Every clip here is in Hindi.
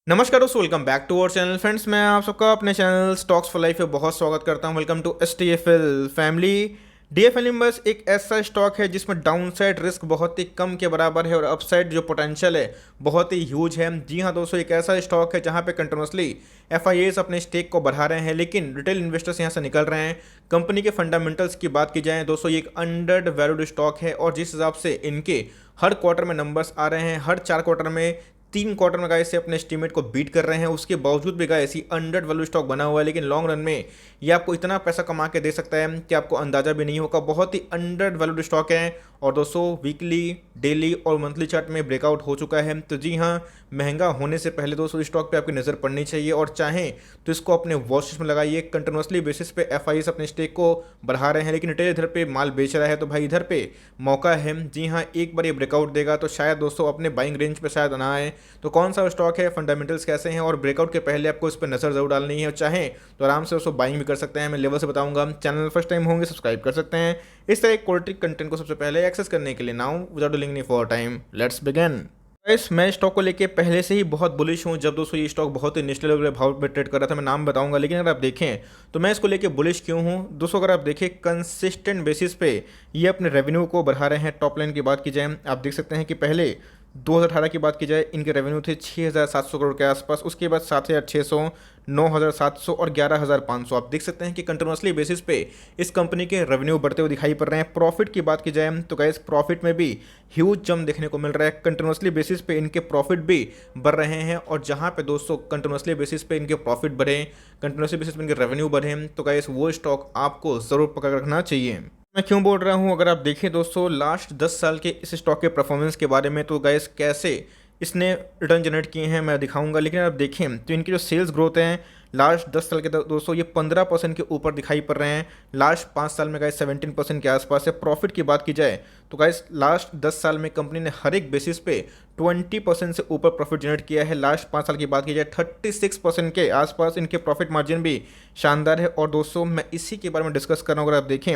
नमस्कार दोस्तों, welcome back to our channel. Friends, मैं आप सबका अपने चैनल स्टॉक्स फॉर लाइफ पे बहुत स्वागत करता हूं। Welcome to STFL family. DFL invest एक ऐसा स्टॉक है जिसमें डाउनसाइड रिस्क बहुत ही कम के बराबर है और अपसाइड जो पोटेंशियल है बहुत ही ह्यूज है। जी हाँ दोस्तों, एक ऐसा स्टॉक है जहां पे कंटिन्यूसली FIAs अपने स्टेक को बढ़ा रहे हैं, लेकिन रिटेल इन्वेस्टर्स यहां से निकल रहे हैं। कंपनी के फंडामेंटल्स की बात की जाए दोस्तों, ये एक अंडर वैल्यूड स्टॉक है और जिस हिसाब से इनके हर क्वार्टर में नंबर्स आ रहे हैं, हर 4 क्वार्टर में 3 क्वार्टर में गाइस से अपने एस्टीमेट को बीट कर रहे हैं, उसके बावजूद भी गाइस ये अंडर वैल्यू स्टॉक बना हुआ है। लेकिन लॉन्ग रन में ये आपको इतना पैसा कमा के दे सकता है कि आपको अंदाजा भी नहीं होगा। बहुत ही अंडर वैल्यूड स्टॉक है और दोस्तों वीकली, डेली और मंथली चार्ट में ब्रेकआउट हो चुका है। तो जी हाँ, महंगा होने से पहले दोस्तों इस स्टॉक पे आपकी नज़र पड़नी चाहिए और चाहें तो इसको अपने वॉच लिस्ट में लगाइए। कंटिन्यूसली बेसिस पे FIAs अपने स्टेक को बढ़ा रहे हैं, लेकिन रिटेल इधर पे माल बेच रहा है, तो भाई इधर पे मौका है। जी हाँ, एक बार ये ब्रेकआउट देगा तो शायद दोस्तों अपने बाइंग रेंज पे शायद ना आए। तो कौन सा स्टॉक है, फंडामेंटल्स कैसे हैं और ब्रेकआउट के पहले आपको इस पर नजर जरूर डालनी है और चाहें तो आराम से उसको बाइंग भी कर सकते हैं। मैं लेवल से बताऊंगा। चैनल फर्स्ट टाइम होंगे सब्सक्राइब कर सकते हैं इस तरह क्वालिटी कंटेंट को सबसे पहले एक्सेस करने के लिए। Now without doing any for time, let's begin. Guys, मैं स्टॉक को लेके पहले से ही बहुत बुलिश हूँ। जब दोस्तों ये स्टॉक बहुत ही निचले लेवल के भाव में ट्रेड कर रहा था, मैं नाम बताऊंगा, लेकिन अगर आप देखें तो मैं इसको लेके बुलिश क्यों हूँ दोस्तों। अगर आप देखें कंसिस्टेंट बेसिस पे ये अपने रेवेन्यू को बढ़ा रहे हैं। टॉप लाइन की बात की जाए, आप देख सकते हैं कि पहले 2018 की बात की जाए इनके रेवेन्यू थे 6,700 करोड़ के आसपास, उसके बाद 7,600, 9,700 और 11,500। आप देख सकते हैं कि कंटिन्यूसली बेसिस पे इस कंपनी के रेवेन्यू बढ़ते हुए दिखाई पड़ रहे हैं। प्रॉफिट की बात की जाए तो गाइस प्रॉफिट में भी ह्यूज जंप देखने को मिल रहा है। कंटिन्यूसली बेसिस पे इनके प्रॉफिट भी बढ़ रहे हैं और जहां पे दोस्तों कंटिन्यूसली बेसिस पे इनके प्रॉफिट बढ़े, कंटिन्यूसली बेसिस पे इनके रेवेन्यू बढ़े, तो गाइस वो स्टॉक आपको ज़रूर पकड़ रखना चाहिए। मैं क्यों बोल रहा हूँ, अगर आप देखें दोस्तों लास्ट 10 साल के इस स्टॉक के परफॉर्मेंस के बारे में, तो गाइस कैसे इसने रिटर्न जनरेट किए हैं मैं दिखाऊंगा। लेकिन आप देखें तो इनकी जो सेल्स ग्रोथ हैं लास्ट 10 साल के दोस्तों ये 15% के ऊपर दिखाई पड़ रहे हैं। लास्ट 5 साल में गाइस 17% के आसपास है। प्रॉफिट की बात की जाए तो गाइस लास्ट 10 साल में कंपनी ने हर एक बेसिस पे 20% से ऊपर प्रॉफिट जनरेट किया है। लास्ट 5 साल की बात की जाए 36% के आसपास इनके प्रॉफिट मार्जिन भी शानदार है। और दोस्तों मैं इसी के बारे में डिस्कस कर रहा हूँ। अगर आप देखें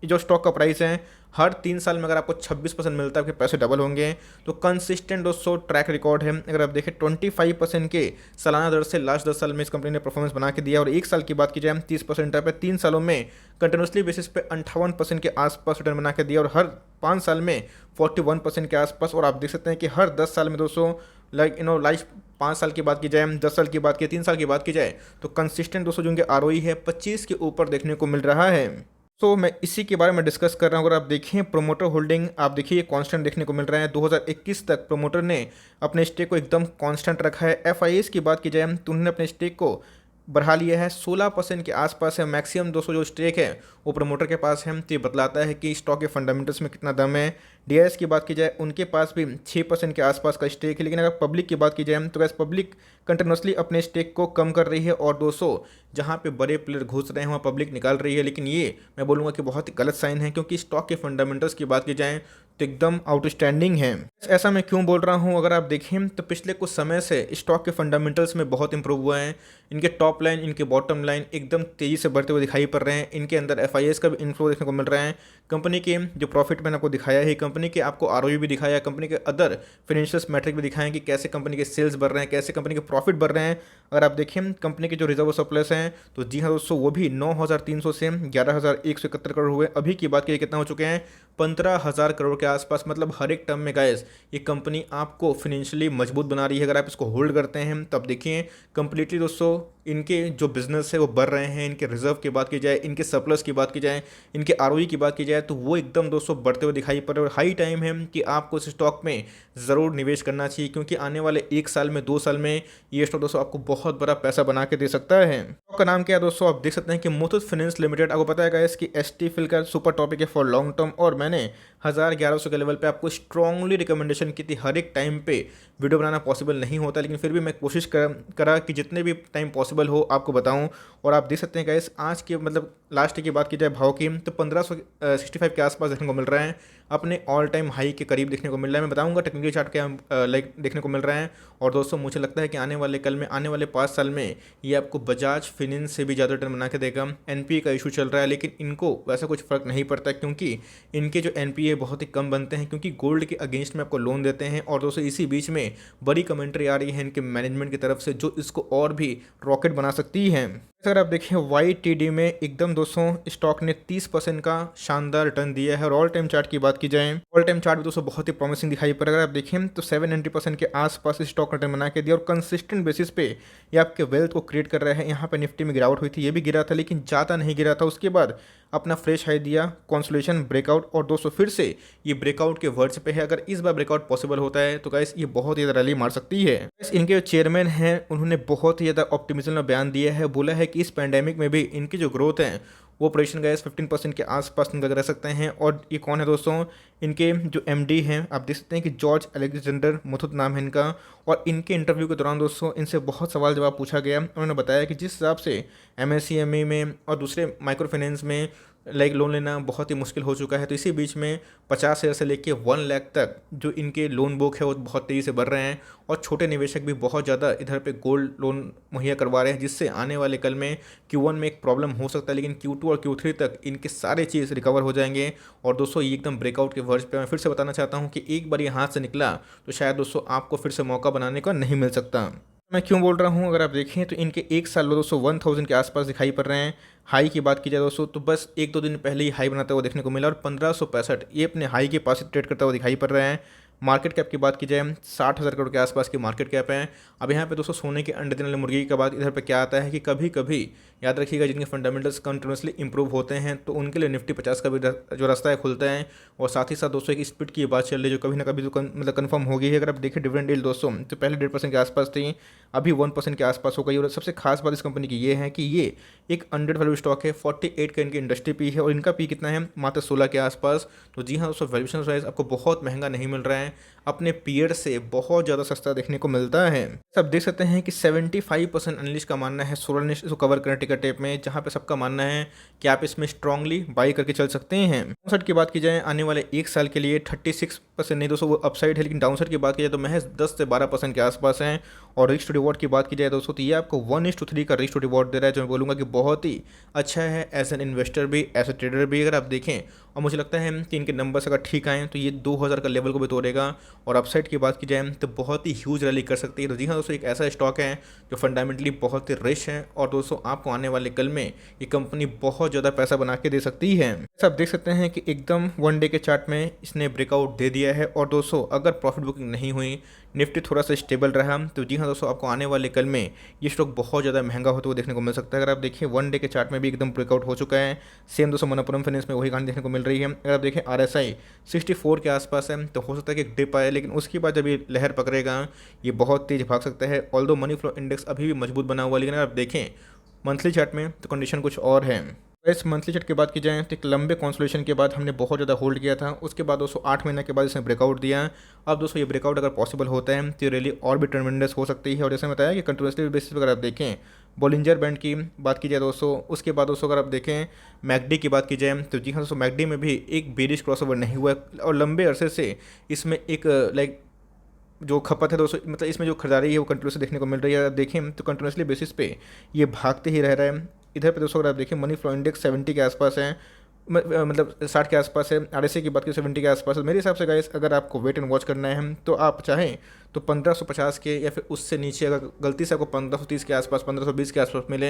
ये जो स्टॉक का प्राइस है, हर 3 साल में अगर आपको 26% मिलता है, आपके पैसे डबल होंगे। तो कंसिस्टेंट दोस्तों ट्रैक रिकॉर्ड है। अगर आप देखें 25% के सालाना दर से लास्ट 10 साल में इस कंपनी ने परफॉर्मेंस बना के दिया। और 1 साल की बात की जाए 30% पे 3 सालों में कंटिन्यूसली बेसिस पे 58% के आसपास रिटर्न बना के दिया और हर 5 साल में 41% के आसपास। और आप देख सकते हैं कि हर 10 साल में दोस्तों लाइक 5 साल की बात की जाए, 10 साल की बात की, 3 साल की बात की जाए तो कंसिस्टेंट दोस्तों जो उनके ROE है 25 के ऊपर देखने को मिल रहा है। तो मैं इसी के बारे में डिस्कस कर रहा हूँ। अगर आप देखें प्रोमोटर होल्डिंग, आप देखिए कांस्टेंट देखने को मिल रहा है। 2021 तक प्रोमोटर ने अपने स्टेक को एकदम कांस्टेंट रखा है। FIAs की बात की जाए तो उन्होंने अपने स्टेक को बढ़ा लिया है, 16% के आसपास है। मैक्सिमम दोस्तों जो स्टेक है वो प्रमोटर के पास है। तो ये बतलाता है कि स्टॉक के फंडामेंटल्स में कितना दम है। DIS की बात की जाए उनके पास भी 6% के आसपास का स्टेक है। लेकिन अगर पब्लिक की बात की जाए तो गैस पब्लिक कंटिन्यूसली अपने स्टेक को कम कर रही है और दोस्तों जहाँ पे बड़े प्लेयर घुस रहे हैं वहाँ पब्लिक निकाल रही है। लेकिन ये मैं बोलूँगा कि बहुत ही गलत साइन है, क्योंकि स्टॉक के फंडामेंटल्स की बात की जाए तो एकदम आउटस्टैंडिंग है। ऐसा मैं क्यों बोल रहा हूँ, अगर आप देखें तो पिछले कुछ समय से स्टॉक के फंडामेंटल्स में बहुत इंप्रूव हुआ है। इनके टॉप लाइन, इनके बॉटम लाइन एकदम तेज़ी से बढ़ते हुए दिखाई पड़ रहे हैं। इनके अंदर FIAs का भी इन्फ्लो देखने को मिल रहा है। कंपनी के जो प्रॉफिट मैंने आपको दिखाया है, कंपनी के आपको ROE भी दिखाया, कंपनी के अदर फाइनेंशियल मैट्रिक भी दिखाएं कि कैसे कंपनी के सेल्स बढ़ रहे हैं, कैसे कंपनी के प्रॉफिट बढ़ रहे हैं। अगर आप देखें कंपनी के जो रिजर्व सरप्लस हैं तो जी हाँ दोस्तों वो भी 9,300 से 11,171 करोड़ हुए। अभी की बात करिए कितना हो चुके हैं, 15,000 करोड़ के आसपास। मतलब हर एक टर्म में गाइस ये कंपनी आपको फाइनेंशियली मजबूत बना रही है। अगर आप इसको होल्ड करते हैं तब देखिए कंप्लीटली दोस्तों इनके जो बिजनेस है वो बढ़ रहे हैं। इनके रिजर्व की बात की जाए, इनके सरप्लस की बात की जाए, इनके ROE की बात की जाए तो वो एकदम दोस्तों बढ़ते हुए दिखाई पड़ रहे हैं। हाई टाइम है कि आपको इस स्टॉक में ज़रूर निवेश करना चाहिए, क्योंकि आने वाले 1 साल में, 2 साल में ये स्टॉक दोस्तों आपको बहुत बड़ा पैसा बना के दे सकता है। स्टॉक का नाम क्या है दोस्तों, आप देख सकते हैं कि मुथूट फाइनेंस लिमिटेड। आपको पता है इसकी STFL का सुपर टॉपिक है फॉर लॉन्ग टर्म, और मैंने 1,000-1,100 के लेवल पे आपको स्ट्रांगली रिकमेंडेशन की थी। हर एक टाइम पे वीडियो बनाना पॉसिबल नहीं होता, लेकिन फिर भी मैं कोशिश करा कि जितने भी टाइम पॉसिबल हो आपको बताऊं। और आप देख सकते हैं गाइस आज के मतलब लास्ट की बात की जाए भाव की तो 1565 के आसपास देखने को मिल रहा है। अपने ऑल टाइम हाई के करीब देखने को मिल रहा है। मैं बताऊंगा टेक्निकल चार्ट क्या लाइक देखने को मिल रहा है। और दोस्तों मुझे लगता है कि आने वाले कल में, आने वाले 5 साल में ये आपको बजाज फिनेंस से भी ज़्यादा रिटर्न बना के देगा। एनपीए का इशू चल रहा है, लेकिन इनको वैसा कुछ फ़र्क नहीं पड़ता क्योंकि इनके जो एनपीए बहुत ही कम बनते हैं, क्योंकि गोल्ड के अगेंस्ट में आपको लोन देते हैं। और दोस्तों इसी बीच में बड़ी कमेंट्री आ रही है इनके मैनेजमेंट की तरफ से, जो इसको और भी रॉकेट बना सकती है। अगर आप देखें YTD में एकदम दोस्तों स्टॉक ने 30% का शानदार रिटर्न दिया है। और ऑल टाइम चार्ट की बात की जाए, ऑल टाइम चार्ट भी दोस्तों बहुत ही प्रॉमिसिंग दिखाई पड़ रहा है। अगर आप देखें तो 790% के आसपास स्टॉक रिटर्न बना के दिया और कंसिस्टेंट बेसिस पे ये आपके वेल्थ को क्रिएट कर रहा है। यहाँ पे निफ्टी में गिरावट हुई थी, ये भी गिरा था, लेकिन ज़्यादा नहीं गिरा था। उसके बाद अपना फ्रेश हाई दिया, कंसोलिडेशन ब्रेकआउट, और दोस्तों फिर से ये ब्रेकआउट के वर्ड्स पे है। अगर इस बार ब्रेकआउट पॉसिबल होता है तो गाइस ये बहुत ही ज़्यादा रैली मार सकती है। इनके जो चेयरमैन हैं उन्होंने बहुत ही ज़्यादा ऑप्टिमिज्म में बयान दिया है। बोला है कि इस पैंडेमिक में भी इनकी जो ग्रोथ है वो प्रोजेक्शन गाइस 15% के आसपास लग रह सकते हैं। और ये कौन है दोस्तों, इनके जो MD हैं आप देख सकते हैं कि जॉर्ज अलेक्जेंडर मुथुत नाम है इनका। और इनके इंटरव्यू के दौरान दोस्तों इनसे बहुत सवाल जवाब पूछा गया। उन्होंने बताया कि जिस हिसाब से MSCME में और दूसरे माइक्रो फाइनेंस में लाइक लोन लेना बहुत ही मुश्किल हो चुका है, तो इसी बीच में 50,000 से लेके 1 लाख तक जो इनके लोन बुक है वो बहुत तेज़ी से बढ़ रहे हैं। और छोटे निवेशक भी बहुत ज़्यादा इधर पे गोल्ड लोन मुहैया करवा रहे हैं, जिससे आने वाले कल में Q1 में एक प्रॉब्लम हो सकता है, लेकिन Q2 और Q3 तक इनके सारे चीज़ रिकवर हो जाएंगे। और दोस्तों ये एकदम ब्रेकआउट के वर्ज पे मैं फिर से बताना चाहता हूँ कि एक बार ये हाथ से निकला तो शायद दोस्तों आपको फिर से मौका बनाने का नहीं मिल सकता। मैं क्यों बोल रहा हूँ, अगर आप देखें तो इनके एक साल में दोस्तों 1000 के आसपास दिखाई पड़ रहे हैं। हाई की बात की जाए दोस्तों तो बस 1-2 दिन पहले ही हाई बनाता हुआ देखने को मिला, और 1565 ये अपने हाई के पास ही ट्रेड करता हुआ दिखाई पड़ रहे हैं। मार्केट कैप की बात की जाए 60,000 करोड़ के आसपास की मार्केट कैप है। अब यहाँ पे दोस्तों सोने के अंडे देने वाले मुर्गी के बाद इधर पे क्या आता है कि कभी कभी याद रखिएगा जिनके फंडामेंटल्स कंटिन्यूसली इंप्रूव होते हैं तो उनके लिए निफ्टी 50 का भी जो रास्ता है खुलता है। और साथ ही साथ दोस्तों एक स्पीड की बात चल रही है जो कभी ना कभी तो मतलब कन्फर्म हो गई है। अगर आप देखें डिविडेंड यील्ड दोस्तों तो पहले 1.5% के आसपास थी, अभी 1% के आसपास हो गई। और सबसे खास बात इस कंपनी की ये है कि ये एक अंडर वैल्यू स्टॉक है। 48 का इनकी इंडस्ट्री पी है और इनका पी कितना है, मात्र 16 के आसपास। तो जी हाँ दोस्तों, वैल्यूएशन वाइज आपको बहुत महंगा नहीं मिल रहा है, अपने पीयर से बहुत ज़्यादा सस्ता देखने को मिलता है। सब देख सकते हैं कि 75% एनालिस्ट का मानना है, 16 ने इसको कवर करने टिकट टेप में, जहाँ पे सबका मानना है कि आप इसमें स्ट्रांगली बाई करके चल सकते हैं। डाउनसाइड की बात की जाए आने वाले एक साल के लिए 36% नहीं दोस्तों वो अपसाइड है, लेकिन डाउनसाइड की बात की जाए तो महज 10 से 12% के आसपास है। और रिस्क टू रिवॉर्ड की बात की जाए दोस्तों तो ये आपको 1:3 का रिस्क टू रिवॉर्ड दे रहा है, जो मैं बोलूँगा कि बहुत ही अच्छा है एज एन इन्वेस्टर भी, एज ए ट्रेडर भी। अगर आप देखें और मुझे लगता है कि इनके नंबर्स अगर ठीक आएँ तो ये 2000 का लेवल को भी तोड़ेगा। और अपसाइड की बात की जाए तो बहुत ही ह्यूज रैली कर सकती है। तो जी हाँ दोस्तों, एक ऐसा स्टॉक है जो फंडामेंटली बहुत ही रिच है। और दोस्तों आपको आने वाले कल में ये कंपनी बहुत ज़्यादा पैसा बना के दे सकती है। आप देख सकते हैं कि एकदम 1 डे के चार्ट में इसने ब्रेकआउट दे दिया है। और दोस्तों अगर प्रॉफिट बुकिंग नहीं हुई, निफ्टी थोड़ा सा स्टेबल रहा, तो जी हाँ दोस्तों आपको आने वाले कल में ये स्टॉक बहुत ज़्यादा महंगा होता हुआ देखने को मिल सकता है। अगर आप देखिए 1 डे के चार्ट में भी एकदम ब्रेकआउट हो चुका है। सेम दोस्तों मनप्पुरम फाइनेंस में वही कहानी देखने को मिल रही है। अगर आप देखें RSI 64 के आसपास है, तो हो सकता है कि एक डिप आए, लेकिन उसके बाद जब ये लहर पकड़ेगा ये बहुत तेज भाग सकता है। ऑल्दो मनी फ्लो इंडेक्स अभी भी मजबूत बना हुआ है, लेकिन अगर आप देखें मंथली चार्ट में तो कंडीशन कुछ और है। इस मंथली चार्ट की बात की जाए तो एक लंबे कंसोलिडेशन के बाद हमने बहुत ज़्यादा होल्ड किया था, उसके बाद दोस्तों 8 महीने के बाद इसने ब्रेकआउट दिया। अब दोस्तों ये ब्रेकआउट अगर पॉसिबल होता है तो रैली और भी ट्रेमेंडस हो सकती है। और जैसे बताया कि कंटिन्यूसली बेसिस पर अगर आप देखें बॉलिंजर बैंड की बात की जाए दोस्तों, उसके बाद दोस्तों अगर आप देखें मैकडी की बात की जाए तो जी हाँ दोस्तों मैकडी में भी एक बेरिश क्रॉसओवर नहीं हुआ और लंबे अरसे से इसमें एक लाइक जो खपत है दोस्तों, मतलब इसमें जो खरीदारी है वो कंटिन्यूसली देखने को मिल रही है। देखें तो कंटिन्यूसली बेसिस पे ये भागते ही रह रहा है। इधर पे दोस्तों अगर आप देखें मनी फ्लो इंडेक्स 70 के आसपास है, मतलब 60 के आसपास है। RSI की बात की 70 के आसपास है। मेरे हिसाब से गाइस अगर आपको वेट एंड वॉच करना है तो आप चाहें तो 1550 के या फिर उससे नीचे अगर गलती से आपको 1530 के आसपास 1520 के आसपास मिले,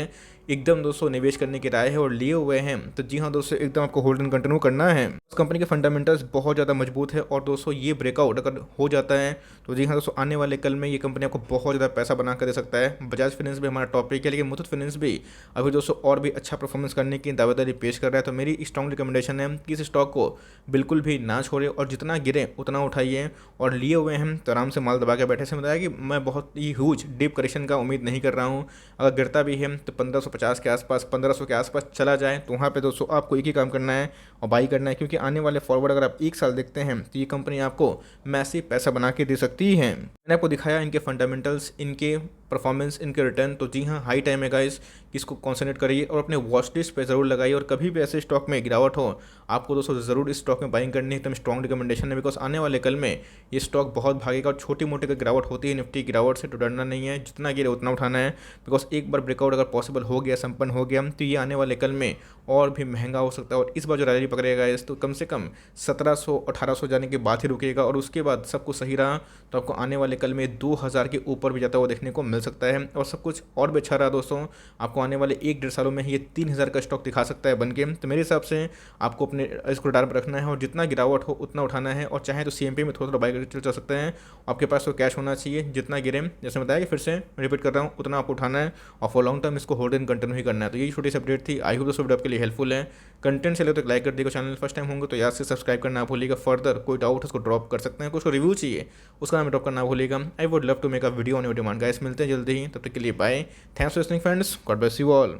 एकदम दोस्तों निवेश करने की राय है और लिए हुए हैं तो जी हाँ दोस्तों एकदम आपको होल्ड एंड कंटिन्यू करना है। उस कंपनी के फंडामेंटल्स बहुत ज़्यादा मजबूत है। और दोस्तों ये ब्रेकआउट अगर हो जाता है तो जी हाँ दोस्तों आने वाले कल में ये कंपनी आपको बहुत ज़्यादा पैसा बना कर दे सकता है। बजाज फाइनेंस भी हमारा टॉपिक है, लेकिन मुथूट फाइनेंस भी अभी दोस्तों और भी अच्छा परफॉर्मेंस करने की दावेदारी पेश कर रहा है। तो मेरी स्ट्रॉन्ग रिकमेंडेशन है कि इस स्टॉक को बिल्कुल भी ना छोड़े और जितना गिरे उतना उठाइए। और लिए हुए हैं तो आराम से माल दबा के बैठे से बताया कि मैं बहुत ही ह्यूज डीप करेक्शन का उम्मीद नहीं कर रहा हूँ। अगर गिरता भी है तो 1550 के आसपास 1500 के आसपास चला जाए तो वहाँ पे दोस्तों आपको एक ही काम करना है और बाई करना है, क्योंकि आने वाले फॉरवर्ड अगर आप एक साल देखते हैं तो ये कंपनी आपको मैसिव पैसा बना के दे सकती है। मैंने आपको दिखाया इनके फंडामेंटल्स, इनके परफॉर्मेंस इनके रिटर्न, तो जी हाँ हाई टाइम है गाइस कि इसको कॉन्सेंट्रेट करिए और अपने वॉच लिस्ट पे ज़रूर लगाइए। और कभी भी ऐसे स्टॉक में गिरावट हो आपको दोस्तों ज़रूर इस स्टॉक में बाइंग करनी है, एकदम स्ट्रॉन्ग रिकमेंडेशन है, बिकॉज आने वाले कल में ये स्टॉक बहुत भागेगा। और छोटी मोटी अगर गिरावट होती है निफ्टी गिरावट से तो डरना नहीं है, जितना गिरे उतना उठाना है, बिकॉज एक बार ब्रेकआउट अगर पॉसिबल हो गया, संपन्न हो गया, तो ये आने वाले कल में और भी महंगा हो सकता है। और इस बार जो रैली पकड़ेगा इस तो कम से कम 1700-1800 जाने के बाद ही रुकेगा, और उसके बाद सब कुछ सही रहा तो आपको आने वाले कल में 2000 के ऊपर भी जाता हुआ देखने को मिल सकता है। और सब कुछ और भी अच्छा रहा दोस्तों, आपको आने वाले 1-1.5 सालों में ये 3000 का स्टॉक दिखा सकता है बन के। तो मेरे हिसाब से आपको अपने इसको रडार पर रखना है और जितना गिरावट हो उतना उठाना है। और चाहे तो CMP में थोड़ा थोड़ा बाई करके चल सकते हैं, आपके पास तो कैश होना चाहिए, जितना गिरे जैसे बताया कि फिर से रिपीट कर रहा हूँ उतना आपको उठाना है और फॉर लॉन्ग टर्म इसको होल्ड एंड कंटिन्यू ही करना है। तो ये छोटी सी अपडेट थी, आई होप दोस्तों वीडियो आपके लिए हेल्पफुल है। कंटेंट चले तो लाइक कर देगा, चैनल फर्स्ट टाइम होंगे तो याद से सब्सक्राइब करना भूलिएगा। फर्दर कोई डाउट उसको ड्रॉप कर सकते हैं, कुछ रिव्यू चाहिए उसका नाम ड्रॉप करना भूलिएगा। I would love to make a video on your demand guys, मिलते हैं जल्दी ही, तब तक के लिए bye, thanks for listening friends, God bless you all.